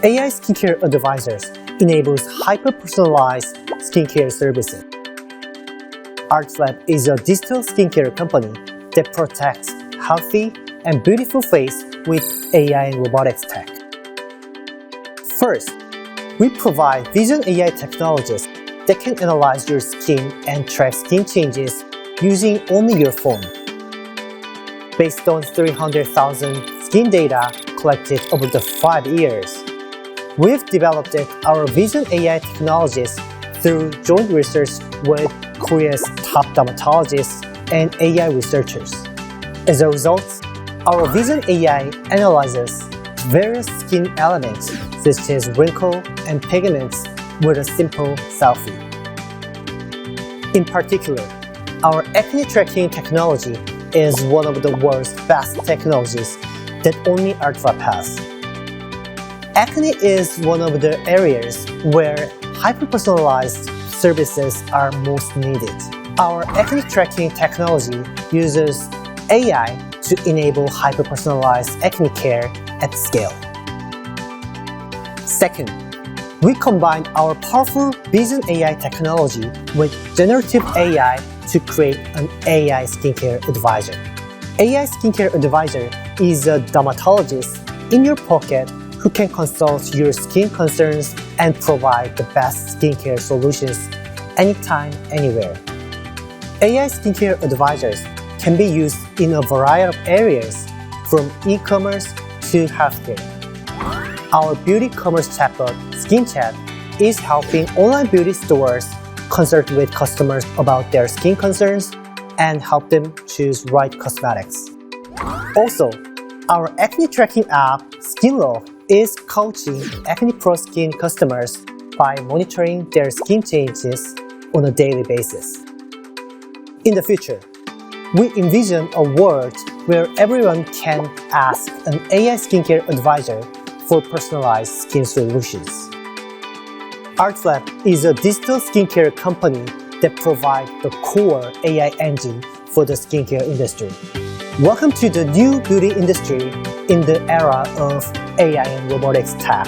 AI Skincare Advisors enables hyper-personalized skincare services. ArtLab is a digital skincare company that protects healthy and beautiful face with AI and robotics tech. First, we provide Vision AI technologies that can analyze your skin and track skin changes using only your phone. Based on 300,000 skin data collected over the 5 years, we've developed our Vision AI technologies through joint research with Korea's top dermatologists and AI researchers. As a result, our Vision AI analyzes various skin elements such as wrinkle and pigments with a simple selfie. In particular, our acne tracking technology is one of the world's best technologies that only ArtLab has. Acne is one of the areas where hyper-personalized services are most needed. Our acne tracking technology uses AI to enable hyper-personalized acne care at scale. Second, we combine our powerful Vision AI technology with generative AI to create an AI Skincare Advisor. AI Skincare Advisor is a dermatologist in your pocket who can consult your skin concerns and provide the best skincare solutions anytime, anywhere. AI Skincare Advisors can be used in a variety of areas, from e-commerce to healthcare. Our beauty commerce chatbot, SkinChat, is helping online beauty stores consult with customers about their skin concerns and help them choose right cosmetics. Also, our acne tracking app, SkinLove, is coaching Acne Pro Skin customers by monitoring their skin changes on a daily basis. In the future, we envision a world where everyone can ask an AI skincare advisor for personalized skin solutions. ArtLab is a digital skincare company that provides the core AI engine for the skincare industry. Welcome to the new beauty industry in the era of AI and robotics tech.